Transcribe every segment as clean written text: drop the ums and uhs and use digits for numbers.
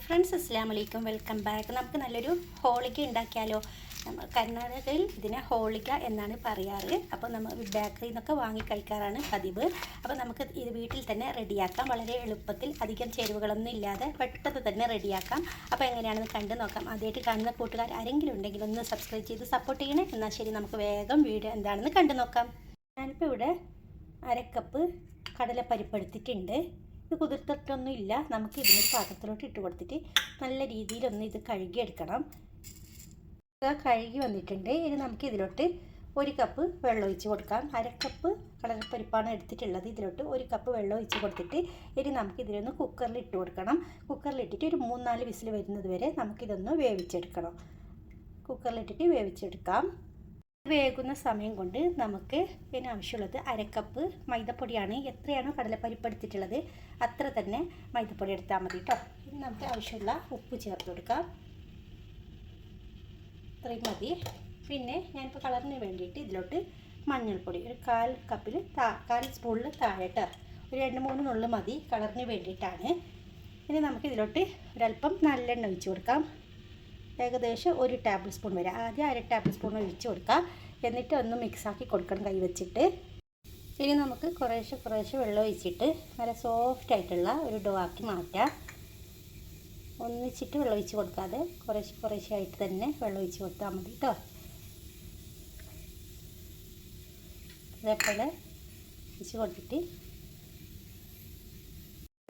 Friends അസ്സലാമു അലൈക്കും, welcome back. നമുക്ക് നല്ലൊരു ഹോളിക ഉണ്ടാക്കിയാലോ. നമ്മൾ കർണാടകയിൽ ഇതിനെ ഹോളിക എന്നാണ് പറയാറ്. അപ്പോൾ നമ്മൾ ബേക്കറിയിൽ നിന്നൊക്കെ വാങ്ങി കഴിക്കാറാണ് പതിവ്. അപ്പോൾ നമുക്ക് ഇത് വീട്ടിൽ തന്നെ റെഡിയാക്കാം. വളരെ എളുപ്പത്തിൽ, അധികം ചേരുവകളൊന്നും ഇല്ലാതെ പെട്ടെന്ന് തന്നെ റെഡിയാക്കാം. അപ്പോൾ എങ്ങനെയാണെന്ന് കണ്ടു നോക്കാം. ആദ്യമായിട്ട് കാണുന്ന കൂട്ടുകാർ ആരെങ്കിലും ഉണ്ടെങ്കിൽ ഒന്ന് സബ്സ്ക്രൈബ് ചെയ്ത് സപ്പോർട്ട് ചെയ്യണേ. എന്നാൽ ശരി, നമുക്ക് വേഗം വീഡിയോ എന്താണെന്ന് കണ്ടു നോക്കാം. ഞാനിപ്പോൾ ഇവിടെ അരക്കപ്പ് കടലപ്പരിപ്പ് എടുത്തിട്ടുണ്ട്. ഇത് കുതിർത്തിട്ടൊന്നും ഇല്ല. നമുക്ക് ഇതിനൊരു പാത്രത്തിലോട്ട് ഇട്ട് കൊടുത്തിട്ട് നല്ല രീതിയിലൊന്ന് ഇത് കഴുകിയെടുക്കണം. കഴുകി വന്നിട്ടുണ്ട്. ഇനി നമുക്ക് ഇതിലോട്ട് 1 കപ്പ് വെള്ളം ഒഴിച്ച് കൊടുക്കാം. അരക്കപ്പ് കടലപ്പരിപ്പാണ് എടുത്തിട്ടുള്ളത്. ഇതിലോട്ട് 1 കപ്പ് വെള്ളം ഒഴിച്ച് കൊടുത്തിട്ട് ഇനി നമുക്ക് ഇതിലൊന്ന് കുക്കറിൽ ഇട്ട് കൊടുക്കണം. കുക്കറിലിട്ടിട്ട് ഒരു 3-4 വിസിൽ വരുന്നത് വരെ നമുക്കിതൊന്ന് വേവിച്ചെടുക്കണം. കുക്കറിലിട്ടിട്ട് വേവിച്ചെടുക്കാം. വേകുന്ന സമയം കൊണ്ട് നമുക്ക് ഇതിന് ആവശ്യമുള്ളത് അരക്കപ്പ് മൈദപ്പൊടിയാണ്. എത്രയാണോ കടലപ്പരിപ്പ് എടുത്തിട്ടുള്ളത് അത്ര തന്നെ മൈദപ്പൊടി എടുത്താൽ മതി കേട്ടോ. ഇനി നമുക്ക് ആവശ്യമുള്ള ഉപ്പ് ചേർത്ത് കൊടുക്കാം. ഇത്രയും മതി. പിന്നെ ഞാനിപ്പോൾ കളറിന് വേണ്ടിയിട്ട് ഇതിലോട്ട് മഞ്ഞൾപ്പൊടി ഒരു 1/4 കപ്പിൽ 1/4 സ്പൂണിൽ താഴെ കേട്ടോ. ഒരു 2-3 നുള്ളു മതി കളറിന് വേണ്ടിയിട്ടാണ്. ഇനി നമുക്ക് ഇതിലോട്ട് ഒരല്പം നല്ലെണ്ണ ഒഴിച്ച് കൊടുക്കാം. ഏകദേശം 1 ടേബിൾ സ്പൂൺ വരെ. ആദ്യം 1/2 ടേബിൾ സ്പൂൺ ഒഴിച്ച് കൊടുക്കാം. എന്നിട്ട് ഒന്ന് മിക്സാക്കി കൊടുക്കണം കൈ വെച്ചിട്ട്. ഇനി നമുക്ക് കുറേശ്ശെ വെള്ളം ഒഴിച്ചിട്ട് നല്ല സോഫ്റ്റ് ആയിട്ടുള്ള ഒരു ഡോ ആക്കി മാറ്റാം. ഒന്നിച്ചിട്ട് വെള്ളം ഒഴിച്ച് കൊടുക്കാതെ കുറേശ്ശെ ആയിട്ട് തന്നെ വെള്ളം ഒഴിച്ച് കൊടുത്താൽ മതി കേട്ടോ. അതേപോലെ ഒഴിച്ച് കൊടുത്തിട്ട്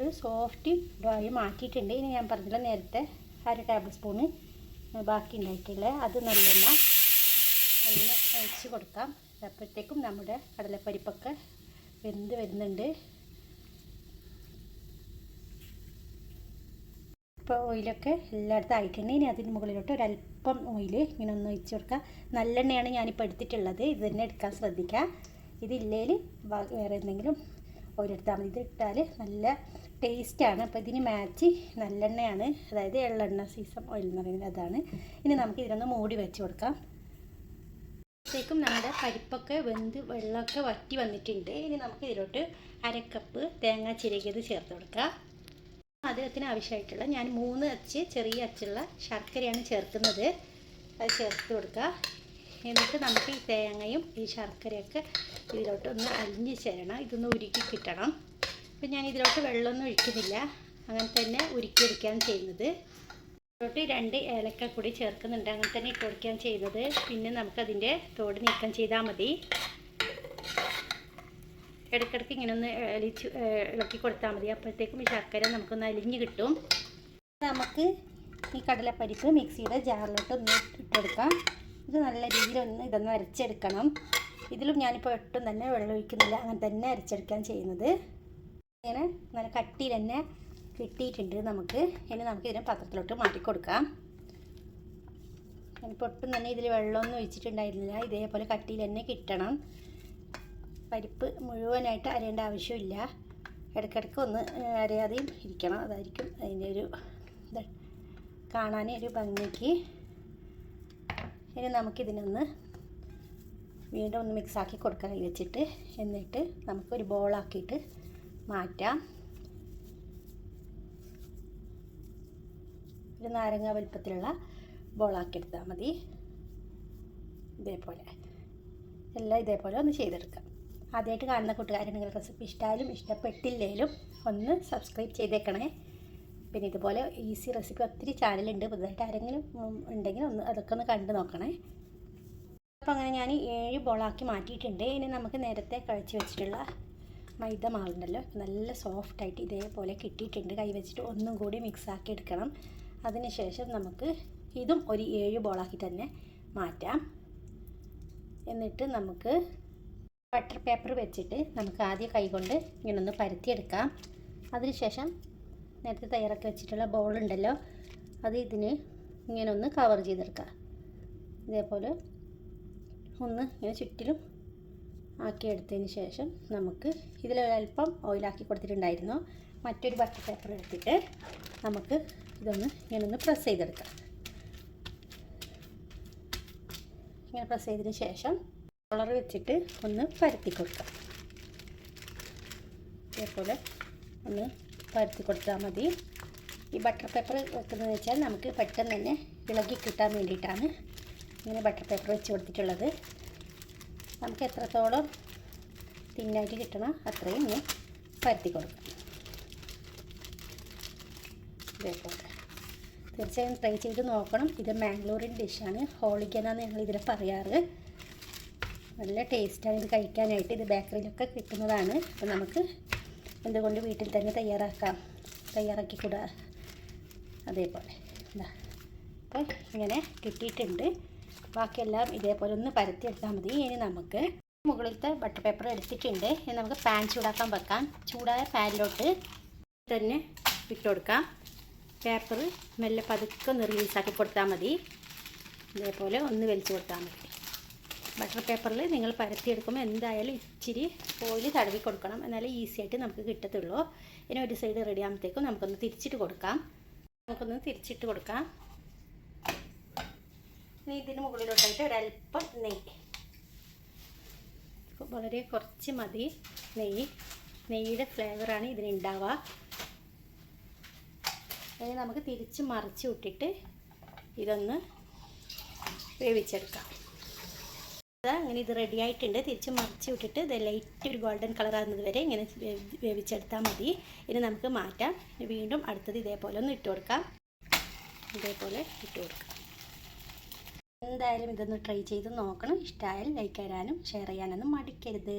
ഒരു സോഫ്റ്റ് ഡോ ആയി മാറ്റിയിട്ടുണ്ട്. ഇനി ഞാൻ പറഞ്ഞില്ല നേരത്തെ 1/2 ടേബിൾ സ്പൂണ് ബാക്കി ഉണ്ടായിട്ടില്ലേ, അത് നല്ലെണ്ണ ഒന്ന് ഒഴിച്ച് കൊടുക്കാം. അപ്പോഴത്തേക്കും നമ്മുടെ കടലപ്പരിപ്പൊക്കെ വെന്ത് വരുന്നുണ്ട്. ഇപ്പോൾ ഓയിലൊക്കെ എല്ലായിടത്തും ആയിട്ടുണ്ട്. ഇനി അതിന് മുകളിലോട്ട് ഒരല്പം ഓയിൽ ഇങ്ങനെ ഒന്ന് ഒഴിച്ച് കൊടുക്കുക. നല്ലെണ്ണയാണ് ഞാനിപ്പോൾ എടുത്തിട്ടുള്ളത്. ഇത് തന്നെ എടുക്കാൻ ശ്രദ്ധിക്കുക. ഇതില്ലേൽ വേറെ എന്തെങ്കിലും ഓയിലെടുത്താൽ മതി. ഇത് ഇട്ടാൽ നല്ല ടേസ്റ്റാണ്. അപ്പോൾ ഇതിന് മാച്ച് നല്ലെണ്ണയാണ്, അതായത് എള്ളെണ്ണ സീസം ഓയിൽ എന്ന് പറയുന്നത് അതാണ്. ഇനി നമുക്ക് ഇതിനൊന്ന് മൂടി വെച്ച് കൊടുക്കാം. അപ്പോഴത്തേക്കും നമ്മുടെ പരിപ്പൊക്കെ വെന്ത് വെള്ളമൊക്കെ വറ്റി വന്നിട്ടുണ്ട്. ഇനി നമുക്ക് ഇതിലോട്ട് 1/2 കപ്പ് തേങ്ങ ചിരകിയത് ചേർത്ത് കൊടുക്കാം. അതിന് ആവശ്യമായിട്ടുള്ള ഞാൻ 3 അച്ച് ചെറിയ അച്ചുള്ള ശർക്കരയാണ് ചേർക്കുന്നത്. അത് ചേർത്ത് കൊടുക്കുക. എന്നിട്ട് നമുക്ക് ഈ തേങ്ങയും ഈ ശർക്കരയൊക്കെ ഇതിലോട്ട് ഒന്ന് അലിഞ്ഞ് ചേരണം. ഇതൊന്ന് ഉരുക്കി കിട്ടണം. അപ്പം ഞാൻ ഇതിലോട്ട് വെള്ളമൊന്നും ഒഴിക്കുന്നില്ല, അങ്ങനെ തന്നെ ഉരുക്കിയെടുക്കുകയാണ് ചെയ്യുന്നത്. ഇതിലോട്ട് 2 ഏലക്ക കൂടി ചേർക്കുന്നുണ്ട്, അങ്ങനെ തന്നെ ഇട്ട് കൊടുക്കുകയാണ് ചെയ്യുന്നത്. പിന്നെ നമുക്കതിൻ്റെ തോട് നീക്കം ചെയ്താൽ മതി. ഇടയ്ക്കിടയ്ക്ക് ഇങ്ങനെ ഒന്ന് ഇളക്കി കൊടുത്താൽ മതി. അപ്പോഴത്തേക്കും ഈ ശർക്കര നമുക്കൊന്ന് അലിഞ്ഞ് കിട്ടും. നമുക്ക് ഈ കടലപ്പരിപ്പ് മിക്സിയുടെ ജാറിലോട്ട് ഒന്ന് ഇട്ടെടുക്കാം. ഇത് നല്ല രീതിയിലൊന്ന് ഇതൊന്ന് അരച്ചെടുക്കണം. ഇതിലും ഞാനിപ്പോൾ ഒട്ടും തന്നെ വെള്ളം ഒഴിക്കുന്നില്ല, അങ്ങനെ തന്നെ അരച്ചെടുക്കാൻ ചെയ്യുന്നത്. ഇങ്ങനെ നല്ല കട്ടിയിൽ തന്നെ കിട്ടിയിട്ടുണ്ട് നമുക്ക്. ഇനി നമുക്ക് ഇതിനെ പാത്രത്തിലോട്ട് മാറ്റി കൊടുക്കാം. ഞാനിപ്പോൾ ഒട്ടും തന്നെ ഇതിൽ വെള്ളമൊന്നും ഒഴിച്ചിട്ടുണ്ടായിരുന്നില്ല. ഇതേപോലെ കട്ടിയിൽ തന്നെ കിട്ടണം. പരിപ്പ് മുഴുവനായിട്ട് അരയേണ്ട ആവശ്യമില്ല. ഇടയ്ക്കിടയ്ക്ക് ഒന്ന് അരയാതെയും ഇരിക്കണം. അതായിരിക്കും അതിൻ്റെ ഒരു കാണാൻ ഒരു ഭംഗിക്ക്. ഇനി നമുക്കിതിനൊന്ന് വീണ്ടും ഒന്ന് മിക്സാക്കി കൊടുക്കാൻ വെച്ചിട്ട്, എന്നിട്ട് നമുക്കൊരു ബോളാക്കിയിട്ട് മാറ്റാം. ഒരു നാരങ്ങ വലുപ്പത്തിലുള്ള ബോളാക്കി എടുത്താൽ മതി. ഇതേപോലെ എല്ലാം ഇതേപോലെ ഒന്ന് ചെയ്തെടുക്കാം. ആദ്യമായിട്ട് കാണുന്ന കൂട്ടുകാരുണ്ടെങ്കിൽ റെസിപ്പി ഇഷ്ടമായാലും ഇഷ്ടപ്പെട്ടില്ലേലും ഒന്ന് സബ്സ്ക്രൈബ് ചെയ്തേക്കണേ. പിന്നെ ഇതുപോലെ ഈസി റെസിപ്പി ഒത്തിരി ചാനലുണ്ട്. പുതുതായിട്ട് ആരെങ്കിലും ഉണ്ടെങ്കിൽ ഒന്ന് അതൊക്കെ ഒന്ന് കണ്ടു നോക്കണേ. അപ്പോൾ അങ്ങനെ ഞാൻ 7 ബോളാക്കി മാറ്റിയിട്ടുണ്ട്. ഇനി നമുക്ക് നേരത്തെ കഴിച്ച് വെച്ചിട്ടുള്ള മൈദ മാവുണ്ടല്ലോ, നല്ല സോഫ്റ്റായിട്ട് ഇതേപോലെ കിട്ടിയിട്ടുണ്ട്. കൈ വെച്ചിട്ട് ഒന്നും കൂടി മിക്സാക്കി എടുക്കണം. അതിനുശേഷം നമുക്ക് ഇതും ഒരു 7 ബോളാക്കി തന്നെ മാറ്റാം. എന്നിട്ട് നമുക്ക് ബട്ടർ പേപ്പർ വെച്ചിട്ട് നമുക്ക് ആദ്യം കൈകൊണ്ട് ഇങ്ങനെ ഒന്ന് പരത്തിയെടുക്കാം. അതിനുശേഷം നേരത്തെ തയ്യാറാക്കി വെച്ചിട്ടുള്ള ബോളുണ്ടല്ലോ, അത് ഇതിന് ഇങ്ങനെ ഒന്ന് കവർ ചെയ്തെടുക്കാം. ഇതേപോലെ ഒന്ന് ഇങ്ങനെ ചുറ്റിലും ആക്കിയെടുത്തതിന് ശേഷം നമുക്ക് ഇതിലൊരല്പം ഓയിലാക്കി കൊടുത്തിട്ടുണ്ടായിരുന്നു. മറ്റൊരു ബട്ടർ പേപ്പർ എടുത്തിട്ട് നമുക്ക് ഇതൊന്ന് ഇങ്ങനെ പ്രസ് ചെയ്തെടുക്കാം. ഇങ്ങനെ പ്രസ് ചെയ്തതിന് ശേഷം റോളർ വെച്ചിട്ട് ഒന്ന് പരത്തി കൊടുക്കാം. ഇതേപോലെ ഒന്ന് പരത്തി കൊടുത്താൽ മതി. ഈ ബട്ടർ പേപ്പർ വെക്കുന്നതെന്ന് വെച്ചാൽ നമുക്ക് പെട്ടെന്ന് തന്നെ ഇളകി കിട്ടാൻ വേണ്ടിയിട്ടാണ് ഇങ്ങനെ ബട്ടർ പേപ്പർ വെച്ച് കൊടുത്തിട്ടുള്ളത്. നമുക്ക് എത്രത്തോളം തിന്നായിട്ട് കിട്ടണം അത്രയും ഇങ്ങനെ പരത്തി കൊടുക്കാം. ഇതേപോലെ തീർച്ചയായും ട്രൈ ചെയ്ത് നോക്കണം. ഇത് മാംഗ്ലൂരിൻ ഡിഷാണ്. ഹോളിക എന്നാണ് ഞങ്ങൾ ഇതിനെ പറയാറ്. നല്ല ടേസ്റ്റാണ് ഇത് കഴിക്കാനായിട്ട്. ഇത് ബേക്കറിയിലൊക്കെ കിട്ടുന്നതാണ്. അപ്പോൾ നമുക്ക് എന്തുകൊണ്ട് വീട്ടിൽ തന്നെ തയ്യാറാക്കിക്കൂടാ. അതേപോലെ എന്താ അപ്പോൾ ഇങ്ങനെ കിട്ടിയിട്ടുണ്ട്. ബാക്കിയെല്ലാം ഇതേപോലെ ഒന്ന് പരത്തിയെടുത്താൽ മതി. ഇനി നമുക്ക് മുകളിലത്തെ ബട്ടർ പേപ്പർ എടുത്തിട്ടുണ്ട്. ഇനി നമുക്ക് പാൻ ചൂടാക്കാൻ വെക്കാം. ചൂടായ പാനിലോട്ട് തന്നെ ഇട്ട് കൊടുക്കാം. പേപ്പർ മെല്ലെ പതുക്കെ ഒന്ന് റിലീസാക്കി കൊടുത്താൽ മതി. ഇതേപോലെ ഒന്ന് വലിച്ചു കൊടുത്താൽ മതി. ബട്ടർ പേപ്പറിൽ നിങ്ങൾ പരത്തിയെടുക്കുമ്പോൾ എന്തായാലും ഇച്ചിരി ഓയിൽ തടവി കൊടുക്കണം. എന്നാലേ ഈസി ആയിട്ട് നമുക്ക് കിട്ടത്തുള്ളൂ. ഇനി ഒരു സൈഡ് റെഡി ആകുമ്പോഴത്തേക്കും നമുക്കൊന്ന് തിരിച്ചിട്ട് കൊടുക്കാം. ഇനി ഇതിന് മുകളിലോട്ടായിട്ട് ഒരല്പം നെയ്യ്, വളരെ കുറച്ച് മതി നെയ്യുടെ ഫ്ലേവറാണ് ഇതിനുണ്ടാവുക. ഇനി നമുക്ക് തിരിച്ച് മറിച്ച് വിട്ടിട്ട് ഇതൊന്ന് വേവിച്ചെടുക്കാം. അങ്ങനെ ഇത് റെഡി ആയിട്ടുണ്ട്. തിരിച്ച് മറിച്ച് വിട്ടിട്ട് ഇത് ലൈറ്റ് ഒരു ഗോൾഡൻ കളർ ആകുന്നത് വരെ ഇങ്ങനെ വേവിച്ചെടുത്താൽ മതി. ഇനി നമുക്ക് മാറ്റാം. വീണ്ടും അടുത്തത് ഇതേപോലെ ഒന്ന് ഇട്ട് കൊടുക്കാം. എന്തായാലും ഇതൊന്ന് ട്രൈ ചെയ്ത് നോക്കണം. ഇഷ്ടമായാൽ ലൈക്ക് തരാനും ഷെയർ ചെയ്യാനൊന്നും മടിക്കരുത്.